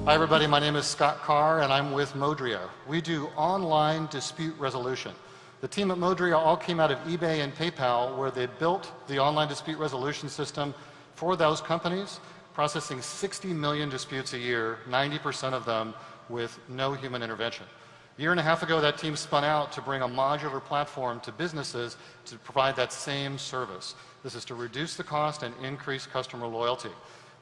Hi everybody, my name is Scott Carr and I'm with Modria. We do online dispute resolution. The team at Modria all came out of eBay and PayPal, where they built the online dispute resolution system for those companies, processing 60 million disputes a year, 90% of them with no human intervention. A year and a half ago, that team spun out to bring a modular platform to businesses to provide that same service. This is to reduce the cost and increase customer loyalty.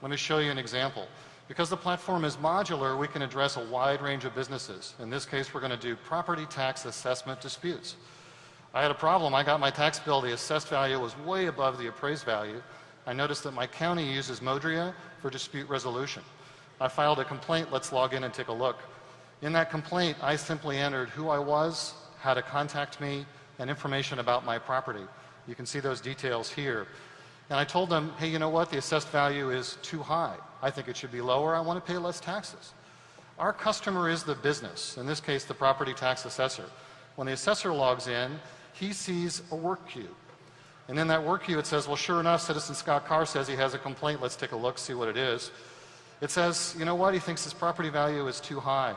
Let me show you an example. Because the platform is modular, we can address a wide range of businesses. In this case, we're going to do property tax assessment disputes. I had a problem. I got my tax bill. The assessed value was way above the appraised value. I noticed that my county uses Modria for dispute resolution. I filed a complaint. Let's log in and take a look. In that complaint, I simply entered who I was, how to contact me, and information about my property. You can see those details here. And I told them, hey, you know what? The assessed value is too high. I think it should be lower. I want to pay less taxes. Our customer is the business, in this case, the property tax assessor. When the assessor logs in, he sees a work queue. And in that work queue, it says, well, sure enough, Citizen Scott Carr says he has a complaint. Let's take a look, see what it is. It says, you know what? He thinks his property value is too high.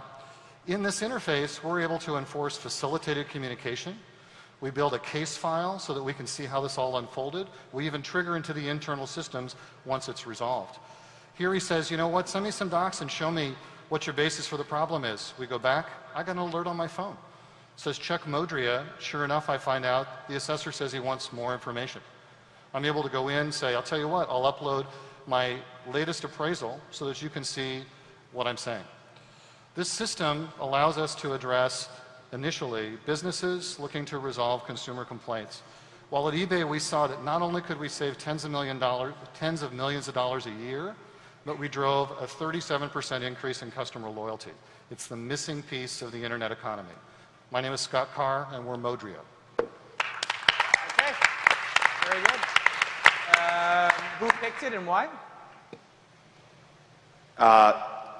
In this interface, we're able to enforce facilitated communication. We build a case file so that we can see how this all unfolded. We even trigger into the internal systems once it's resolved. Here he says, you know what, send me some docs and show me what your basis for the problem is. We go back, I got an alert on my phone. It says check Modria. Sure enough, I find out the assessor says he wants more information. I'm able to go in, say, I'll tell you what, I'll upload my latest appraisal so that you can see what I'm saying. This system allows us to address, initially, businesses looking to resolve consumer complaints. While at eBay we saw that not only could we save tens of millions of dollars a year, but we drove a 37% increase in customer loyalty. It's the missing piece of the internet economy. My name is Scott Carr, and we're Modria. Okay, very good. Who picked it and why?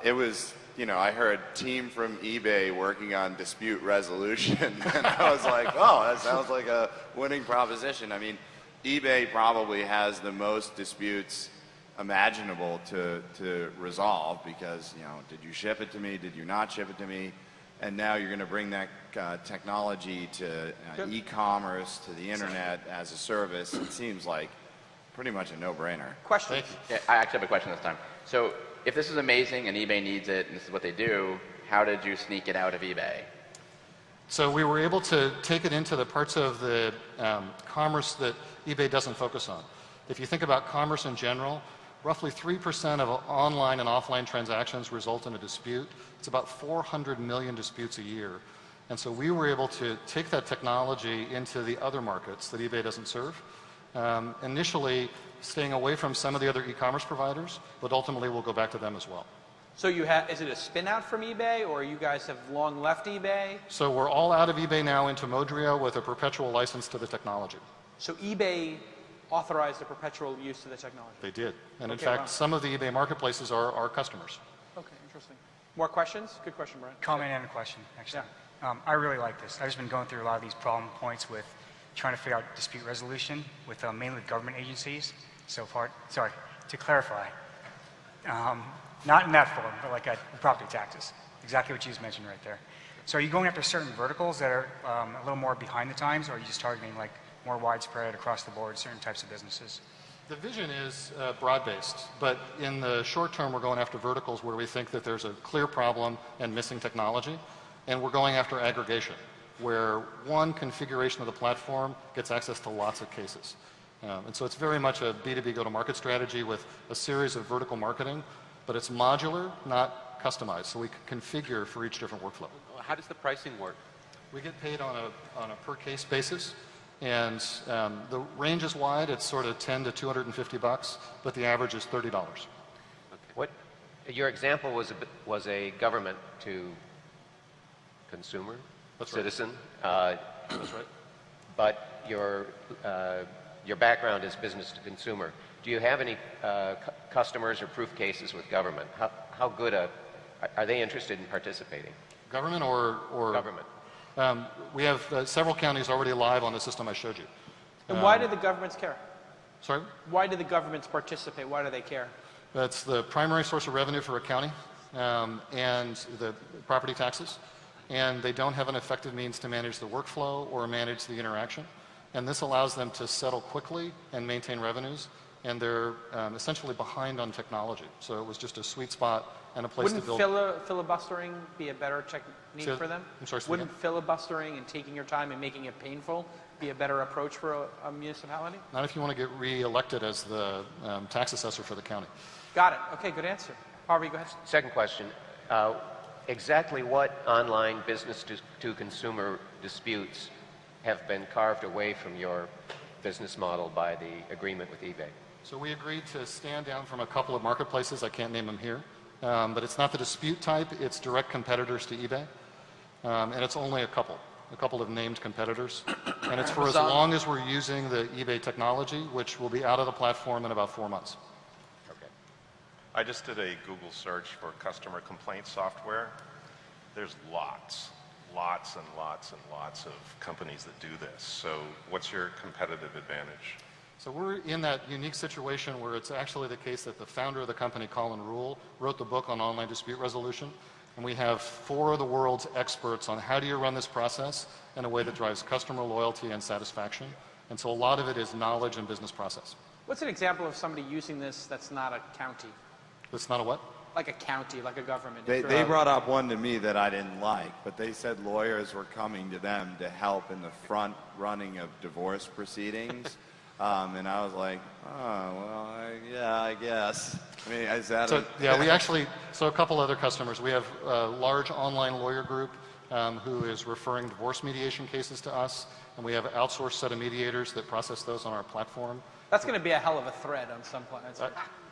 It was, you know, I heard team from eBay working on dispute resolution, and I was like, oh, that sounds like a winning proposition. I mean, eBay probably has the most disputes imaginable to resolve because, you know, did you ship it to me? Did you not ship it to me? And now you're going to bring that technology to e-commerce, to the internet as a service. It seems like pretty much a no-brainer. Question. Yeah, I actually have a question this time. So if this is amazing and eBay needs it and this is what they do, how did you sneak it out of eBay? So we were able to take it into the parts of the commerce that eBay doesn't focus on. If you think about commerce in general, roughly 3% of online and offline transactions result in a dispute. It's about 400 million disputes a year. And so we were able to take that technology into the other markets that eBay doesn't serve. Initially, staying away from some of the other e-commerce providers, but ultimately we'll go back to them as well. So you have, is it a spin out from eBay, or you guys have long left eBay? So we're all out of eBay now into Modria with a perpetual license to the technology. So eBay authorized the perpetual use of the technology? They did. And in Okay, fact, wow. some of the eBay marketplaces are our customers. Okay, interesting. More questions? Good question, Brian. Comment and a question, actually. I really like this. I've just been going through a lot of these problem points with trying to figure out dispute resolution with mainly government agencies. So far, sorry, to clarify, not in that form, but like property taxes. Exactly what you just mentioned right there. So are you going after certain verticals that are a little more behind the times, or are you just targeting like more widespread across the board, certain types of businesses? The vision is broad-based, but in the short term, we're going after verticals where we think that there's a clear problem and missing technology, and we're going after aggregation, where one configuration of the platform gets access to lots of cases. And so it's very much a B2B go-to-market strategy with a series of vertical marketing, but it's modular, not customized, so we can configure for each different workflow. How does the pricing work? We get paid on a per-case basis. And the range is wide. It's sort of $10 to $250, but the average is $30. Okay. What your example was a government to consumer, That's right. citizen. That's right. But your background is business to consumer. Do you have any customers or proof cases with government? How good are they interested in participating? Government or Government. We have several counties already live on the system I showed you. And why do the governments care? Sorry? Why do the governments participate? Why do they care? That's the primary source of revenue for a county. and the property taxes, and they don't have an effective means to manage the workflow or manage the interaction. And this allows them to settle quickly and maintain revenues, and they're essentially behind on technology. So it was just a sweet spot and a place to build. Wouldn't filibustering be a better technique for them? I'm sorry, say Wouldn't again? filibustering and taking your time and making it painful be a better approach for a municipality? Not if you want to get re-elected as the tax assessor for the county. Got it. Okay, good answer. Harvey, go ahead. Second question. Exactly what online business-to-consumer disputes have been carved away from your business model by the agreement with eBay? So we agreed to stand down from a couple of marketplaces. I can't name them here. But it's not the dispute type. It's direct competitors to eBay. And it's only a couple of named competitors. And it's for as long as we're using the eBay technology, which will be out of the platform in about 4 months. Okay. I just did a Google search for customer complaint software. There's lots and lots of companies that do this. So what's your competitive advantage? So we're in that unique situation where it's actually the case that the founder of the company, Colin Rule, wrote the book on online dispute resolution. And we have 4 of the world's experts on how do you run this process in a way that drives customer loyalty and satisfaction. And so a lot of it is knowledge and business process. What's an example of somebody using this that's not a county? It's not a what? Like a county, like a government. They brought up one to me that I didn't like, but they said lawyers were coming to them to help in the front running of divorce proceedings. And I was like, oh, well, yeah, I guess. I mean, is that so a couple other customers. We have a large online lawyer group who is referring divorce mediation cases to us, and we have an outsourced set of mediators that process those on our platform. That's going to be a hell of a thread on some point.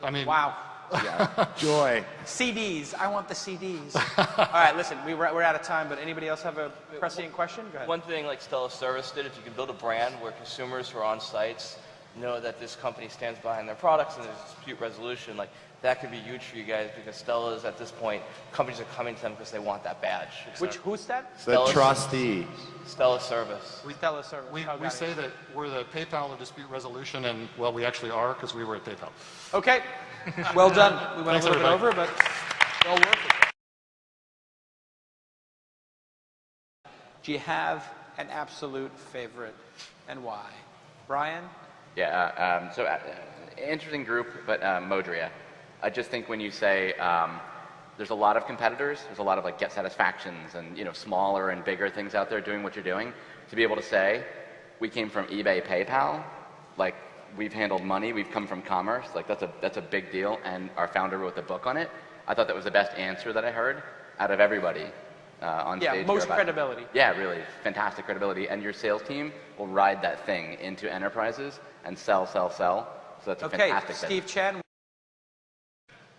I mean, Wow. yeah, joy? CDs. I want the CDs. All right, listen, we're out of time, but anybody else have a pressing question? Go ahead. One thing like Stella Service did, if you can build a brand where consumers who are on sites know that this company stands behind their products and there's dispute resolution, like that could be huge for you guys because Stella is at this point, companies are coming to them because they want that badge. Who's that? The trustee. Stella Service. Stella Service. we say that we're the PayPal of dispute resolution, and, well, we actually are because we were at PayPal. Okay. Well done. We went Thanks, a little bit over, everybody. but well worth it. Do you have an absolute favorite and why? Brian? Yeah, interesting group, but Modria. I just think when you say there's a lot of competitors, there's a lot of like Get Satisfactions and smaller and bigger things out there doing what you're doing, to be able to say, we came from eBay, PayPal, like we've handled money, we've come from commerce, like that's a big deal, and our founder wrote the book on it. I thought that was the best answer that I heard out of everybody on stage. Yeah, most credibility. Yeah, really, fantastic credibility, and your sales team will ride that thing into enterprises and sell. So that's a fantastic Steve business. Chen.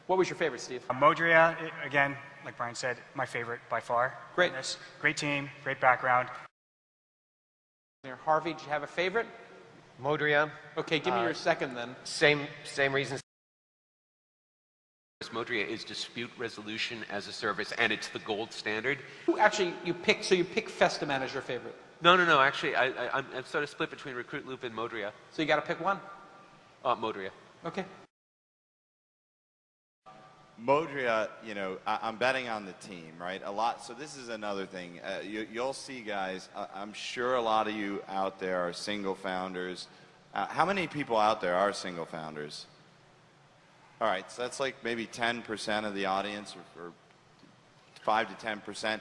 What was your favorite, Steve? Modria, again, like Brian said, my favorite by far. Great. Great team, great background. Harvey, did you have a favorite? Modria. Okay, give me your second then. Same reasons. Modria is dispute resolution as a service, and it's the gold standard. Actually, you pick Festima as your favorite. No. Actually, I'm sort of split between Recruit Loop and Modria. So you got to pick one. Modria. Okay. Modria, I'm betting on the team, right? A lot. So this is another thing. You'll see, guys. I'm sure a lot of you out there are single founders. How many people out there are single founders? All right, so that's like maybe 10% of the audience, or 5 to 10%.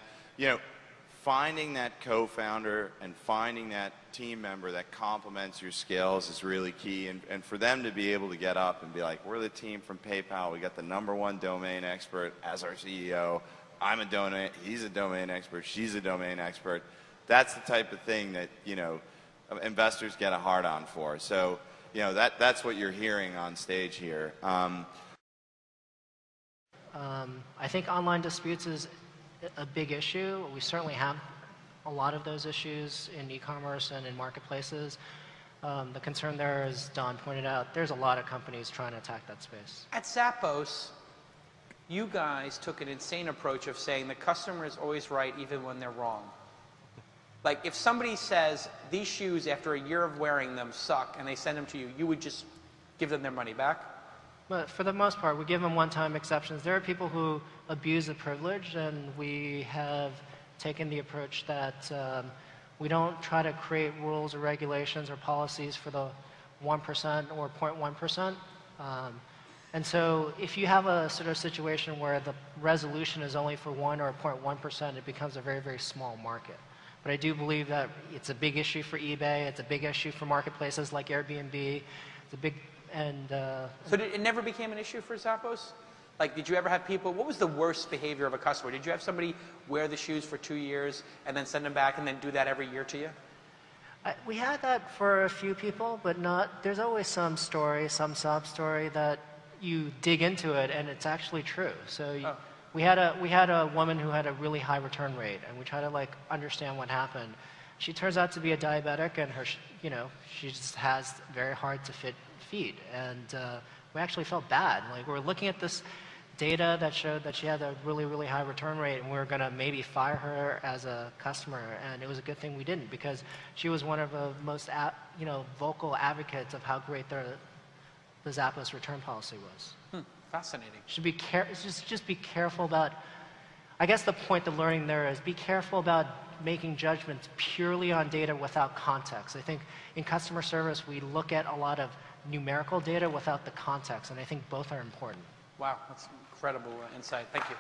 Finding that co-founder and finding that team member that complements your skills is really key. And for them to be able to get up and be like, we're the team from PayPal. We got the #1 domain expert as our CEO. He's a domain expert. She's a domain expert. That's the type of thing that, investors get a hard on for. So, that's what you're hearing on stage here. I think online disputes is a big issue. We certainly have a lot of those issues in e-commerce and in marketplaces. The concern there, as Don pointed out, there's a lot of companies trying to attack that space. At Zappos, you guys took an insane approach of saying the customer is always right even when they're wrong. Like if somebody says these shoes after a year of wearing them suck and they send them to you, you would just give them their money back? But for the most part, we give them one-time exceptions. There are people who abuse the privilege, and we have taken the approach that we don't try to create rules or regulations or policies for the 1% or 0.1%. And so if you have a sort of situation where the resolution is only for 1 or 0.1%, it becomes a very, very small market. But I do believe that it's a big issue for eBay. It's a big issue for marketplaces like Airbnb. It's a big, and... So it never became an issue for Zappos? Like, did you ever have people, what was the worst behavior of a customer? Did you have somebody wear the shoes for 2 years and then send them back and then do that every year to you? We had that for a few people, but not, there's always some story, some sob story that you dig into it and it's actually true. So we had a woman who had a really high return rate, and we try to like understand what happened. She turns out to be a diabetic, and her, she just has very hard to fit feet, and we actually felt bad. Like, we're looking at this data that showed that she had a really, really high return rate, and we were going to maybe fire her as a customer, and it was a good thing we didn't, because she was one of the most vocal advocates of how great the Zappos return policy was. Fascinating. Should be just be careful about, I guess the point of learning there is be careful about making judgments purely on data without context. I think in customer service we look at a lot of numerical data without the context, and I think both are important. Wow, that's incredible insight. Thank you.